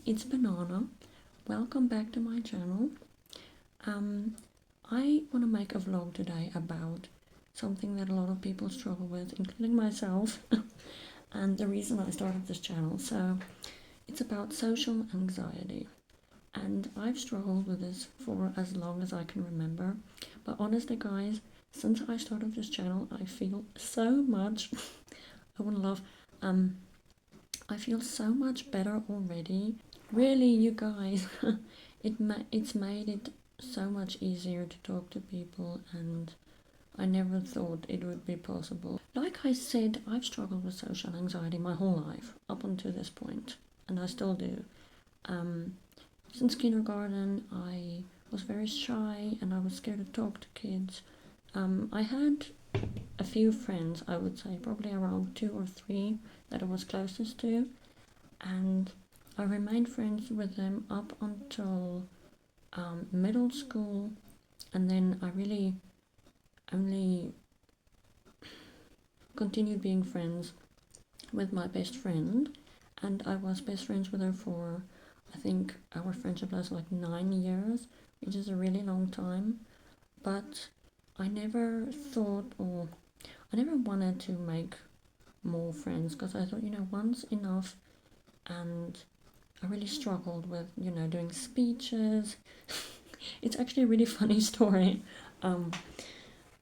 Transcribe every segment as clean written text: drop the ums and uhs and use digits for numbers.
It's Banana. Welcome back to my channel. I want to make a vlog today about something that a lot of people struggle with, including myself, and the reason I started this channel. So it's about social anxiety, and I've struggled with this for as long as I can remember. But honestly, guys, since I started this channel, I feel so much. I want to laugh. I feel so much better already. Really, you guys, it's made it so much easier to talk to people, and I never thought it would be possible. Like I said, I've struggled with social anxiety my whole life up until this point, and I still do. Um, since kindergarten, I was very shy and I was scared to talk to kids. I had a few friends, I would say, probably around two or three that I was closest to, and I remained friends with them up until middle school, and then I really only continued being friends with my best friend, and I was best friends with her for, I think our friendship lasted like 9 years, which is a really long time. But I never thought, or I never wanted to make more friends, because I thought, one's enough. And I really struggled with, doing speeches. It's actually a really funny story. Um,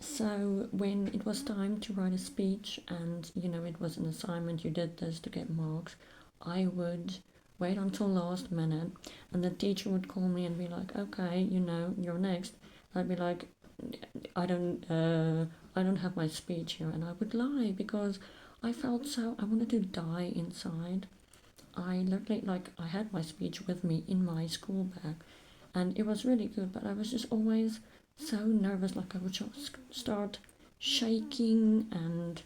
so when it was time to write a speech, and it was an assignment, you did this to get marks, I would wait until last minute, and the teacher would call me and be like, "Okay, you're next." I'd be like, I don't have my speech here," and I would lie because I felt I wanted to die inside. I literally, like, I had my speech with me in my school bag, and it was really good, but I was just always so nervous, like I would just start shaking, and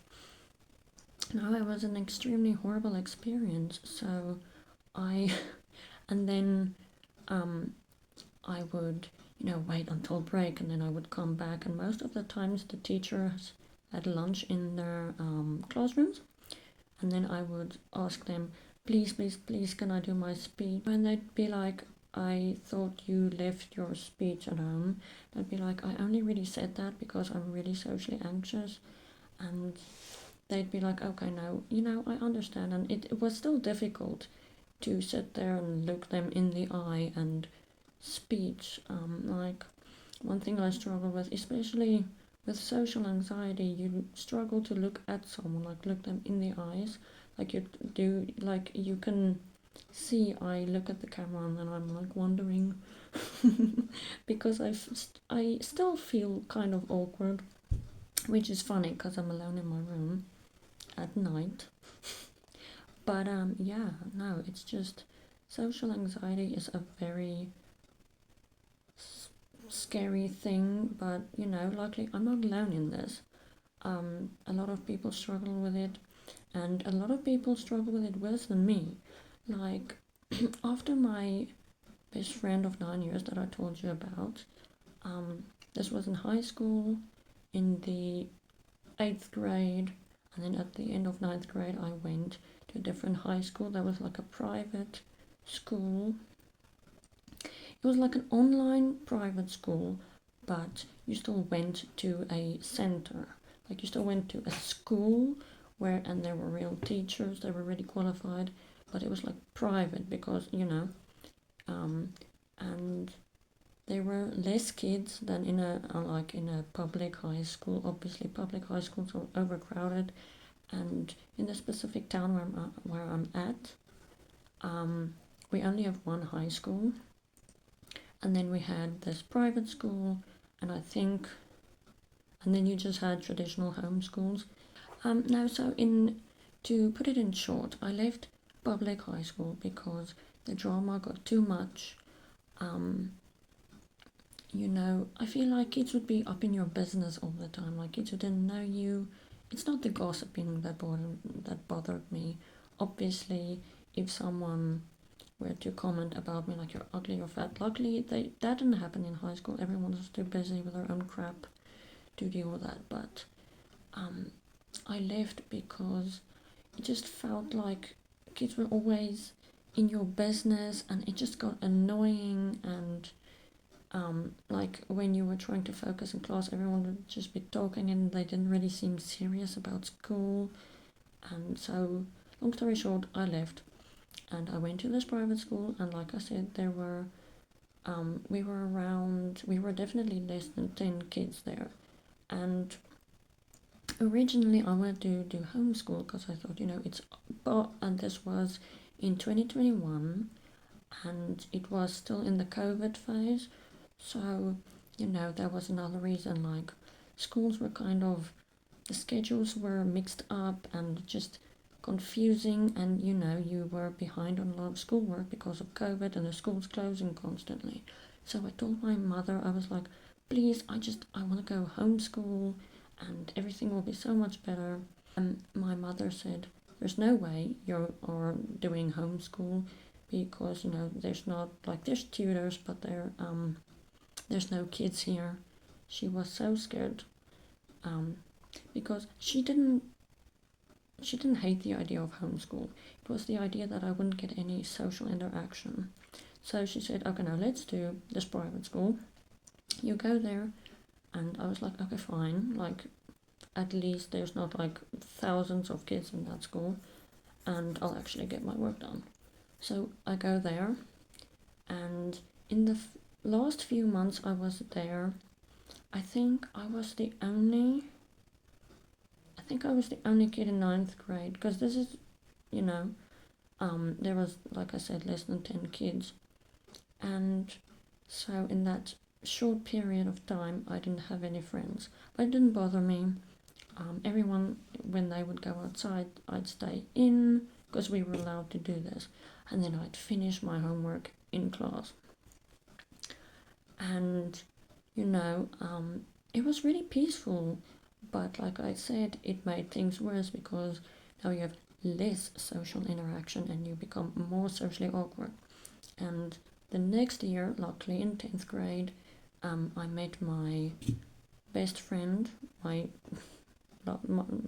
now it was an extremely horrible experience. So I, and then I would, wait until break, and then I would come back, and most of the times the teachers had lunch in their classrooms, and then I would ask them, "Please, please, please, can I do my speech?" And they'd be like, "I thought you left your speech at home." I'd be like, "I only really said that because I'm really socially anxious." And they'd be like, "Okay, no, I understand." And it was still difficult to sit there and look them in the eye and speech. Like, one thing I struggle with, especially with social anxiety, you struggle to look at someone, like look them in the eyes, like you do, like you can see I look at the camera and then I'm like wondering because I still feel kind of awkward, which is funny because I'm alone in my room at night. But yeah, no, it's just social anxiety is a very scary thing, but luckily I'm not alone in this. A lot of people struggle with it, and a lot of people struggle with it worse than me. Like, after my best friend of 9 years that I told you about, this was in high school, in the 8th grade, and then at the end of ninth grade, I went to a different high school that was like a private school. It was like an online private school, but you still went to a center. Like, you still went to a school where, and there were real teachers, they were really qualified, but it was like private because, and there were less kids than in a like in a public high school. Obviously, public high schools are overcrowded, and in the specific town where I'm at, we only have one high school, and then we had this private school, and I think, and then you just had traditional homeschools. Now, so in to put it in short, I left public high school because the drama got too much. Um, I feel like kids would be up in your business all the time, like kids who didn't know you. It's not the gossiping that bothered me. Obviously, if someone were to comment about me like, "You're ugly or fat," luckily that didn't happen in high school. Everyone was too busy with their own crap to deal with that. But I left because it just felt like kids were always in your business, and it just got annoying. And like when you were trying to focus in class, everyone would just be talking and they didn't really seem serious about school. And so, long story short, I left and I went to this private school. And like I said, there were we were definitely less than 10 kids there. And originally I wanted to do homeschool because I thought, and this was in 2021 and it was still in the COVID phase. So, that was another reason, like, schools were kind of, the schedules were mixed up and just confusing, and you were behind on a lot of schoolwork because of COVID and the schools closing constantly. So I told my mother, I was like, please, I want to go homeschool and everything will be so much better. And my mother said, there's no way you are doing homeschool because, there's not, like, there's tutors, but there's no kids here. She was so scared um, because she didn't hate the idea of homeschool. It was the idea that I wouldn't get any social interaction. So she said, okay, now let's do this private school. You go there. And I was like, okay, fine. Like, at least there's not like thousands of kids in that school. And I'll actually get my work done. So I go there. And in the last few months I was there, I think I was the only kid in ninth grade, because this is, there was, like I said, less than 10 kids. And so in that short period of time, I didn't have any friends. But it didn't bother me. Everyone, when they would go outside, I'd stay in because we were allowed to do this. And then I'd finish my homework in class. And, it was really peaceful. But like I said, it made things worse because now you have less social interaction and you become more socially awkward. And the next year, luckily in 10th grade, I met my best friend, my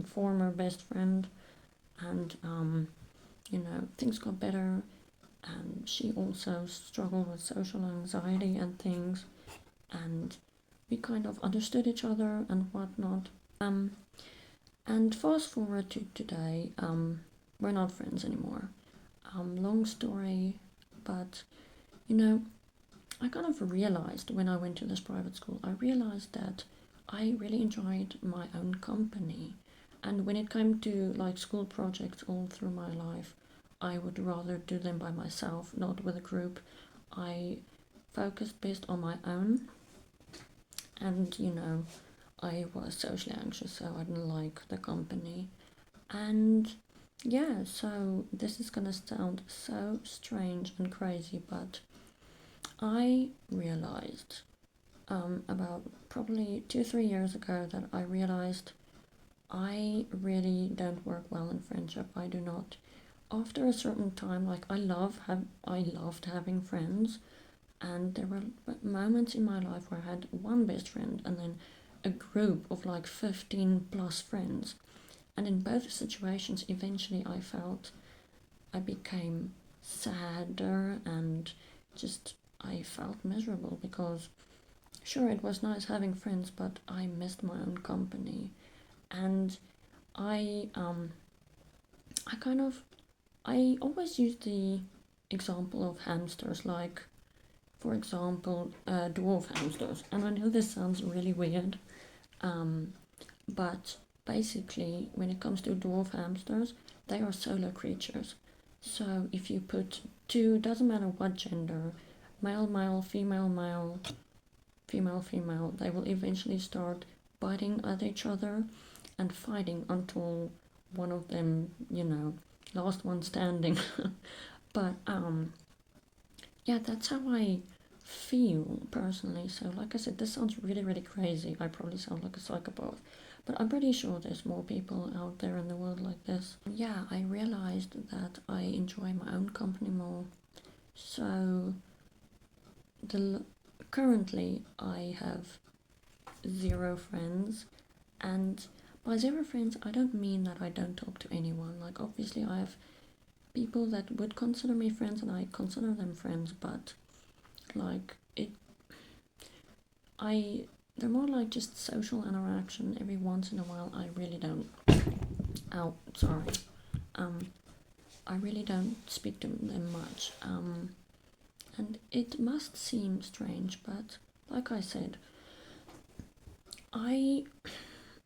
former best friend, and things got better. And she also struggled with social anxiety and things, and we kind of understood each other and whatnot. And fast forward to today, we're not friends anymore. Long story, but I kind of realized when I went to this private school, I realized that I really enjoyed my own company. And when it came to like school projects all through my life, I would rather do them by myself, not with a group. I focused best on my own. And I was socially anxious, so I didn't like the company. And yeah, so this is gonna sound so strange and crazy, but I realized about probably 2-3 years ago that I realized I really don't work well in friendship. I do not. After a certain time, like I loved having friends, and there were moments in my life where I had one best friend and then a group of like 15 plus friends. And in both situations, eventually I felt I became sadder and just I felt miserable because sure it was nice having friends, but I missed my own company. And I I kind of I always use the example of hamsters, like for example dwarf hamsters. And I know this sounds really weird, um, but basically when it comes to dwarf hamsters, they are solo creatures. So if you put two, doesn't matter what gender, male male, female male, female female, they will eventually start biting at each other and fighting until one of them, last one standing. But yeah, that's how I feel personally. So like I said, this sounds really really crazy. I probably sound like a psychopath, but I'm pretty sure there's more people out there in the world like this. Yeah, I realized that I enjoy my own company more. So the currently I have 0 friends. And by 0 friends, I don't mean that I don't talk to anyone. Like, obviously, I have people that would consider me friends, and I consider them friends, but like it, I they're more like just social interaction every once in a while. I really don't. Oh, sorry. Um, I really don't speak to them much. And it must seem strange, but like I said, I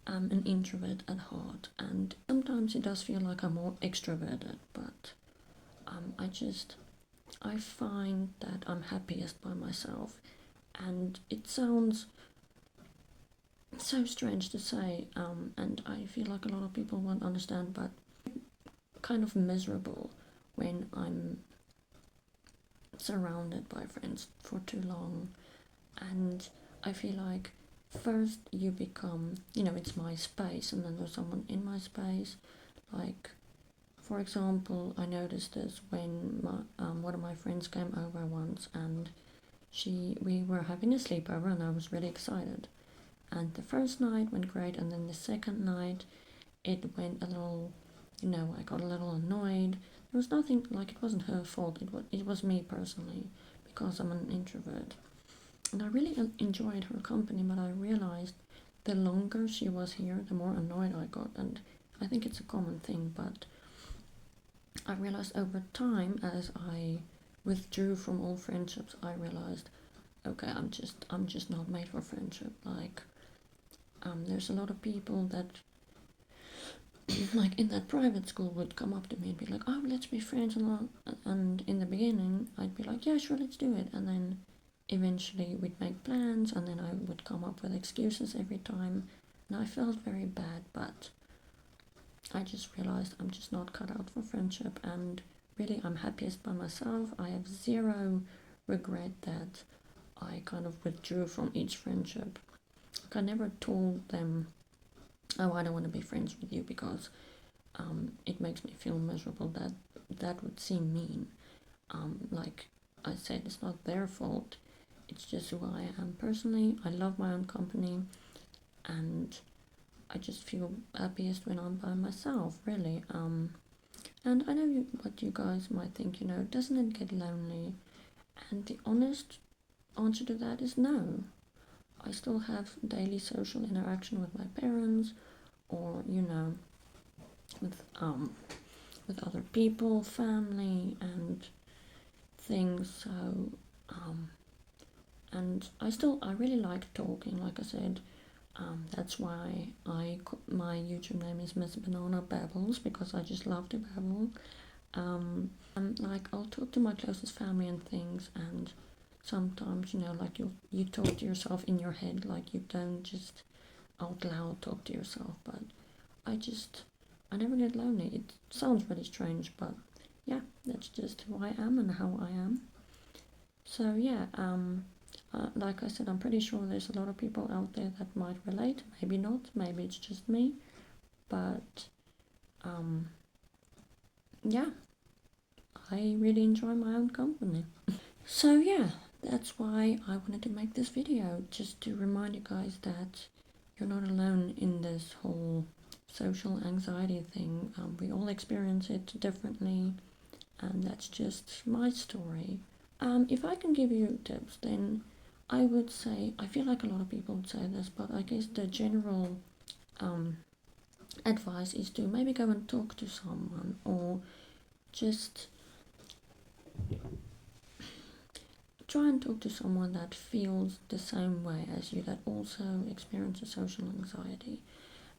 am an introvert at heart, and sometimes it does feel like I'm more extroverted, but I just I find that I'm happiest by myself, and it sounds so strange to say, and I feel like a lot of people won't understand, but kind of miserable when I'm surrounded by friends for too long. And I feel like first you become, it's my space, and then there's someone in my space. Like, for example, I noticed this when one of my friends came over once, and we were having a sleepover, and I was really excited. And the first night went great, and then the second night it went a little, I got a little annoyed. There was nothing, like, it wasn't her fault. It was me personally, because I'm an introvert. And I really enjoyed her company, but I realized the longer she was here, the more annoyed I got. And I think it's a common thing, but I realized over time, as I withdrew from all friendships, I realized, okay, I'm just not made for friendship. Like, there's a lot of people that, like in that private school, would come up to me and be like, oh, let's be friends, and in the beginning I'd be like, yeah, sure, let's do it, and then eventually we'd make plans, and then I would come up with excuses every time, and I felt very bad, but I just realized I'm just not cut out for friendship, and really I'm happiest by myself. I have zero regret that I kind of withdrew from each friendship. Like, I never told them, oh, I don't want to be friends with you because it makes me feel miserable. That would seem mean. Like I said, it's not their fault. It's just who I am personally. I love my own company, and I just feel happiest when I'm by myself, really. And I know what you guys might think. Doesn't it get lonely? And the honest answer to that is no. I still have daily social interaction with my parents, or with other people, family, and things. So, and I really like talking. Like I said, that's why my YouTube name is Miss Banana Babbles, because I just love to babble. Like, I'll talk to my closest family and things, and sometimes like you talk to yourself in your head, like you don't just out loud talk to yourself. But I never get lonely. It sounds really strange, but yeah, that's just who I am and how I am. So yeah, like I said, I'm pretty sure there's a lot of people out there that might relate. Maybe not. Maybe it's just me. But yeah, I really enjoy my own company. So yeah, that's why I wanted to make this video, just to remind you guys that you're not alone in this whole social anxiety thing. We all experience it differently, and that's just my story. If I can give you tips, then I would say, I feel like a lot of people would say this, but I guess the general advice is to maybe go and talk to someone, or just try and talk to someone that feels the same way as you, that also experiences social anxiety.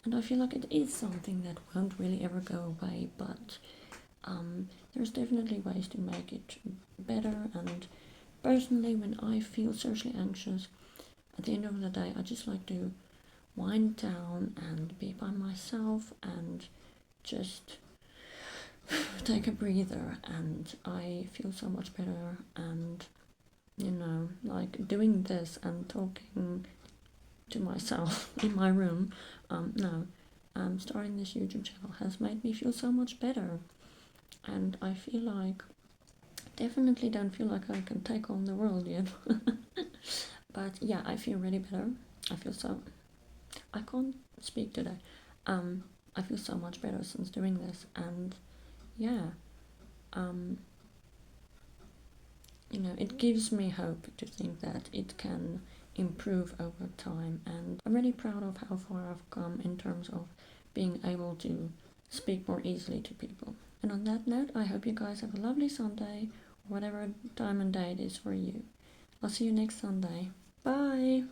And I feel like it is something that won't really ever go away, but there's definitely ways to make it better. And personally, when I feel socially anxious, at the end of the day, I just like to wind down and be by myself and just take a breather, and I feel so much better. And like doing this and talking to myself in my room, no, starting this YouTube channel has made me feel so much better, and I feel like, definitely don't feel like I can take on the world yet. But yeah, I feel really better. I feel so, I can't speak today. I feel so much better since doing this, and yeah, um, it gives me hope to think that it can improve over time. And I'm really proud of how far I've come in terms of being able to speak more easily to people. And on that note, I hope you guys have a lovely Sunday, or whatever time and day it is for you. I'll see you next Sunday. Bye!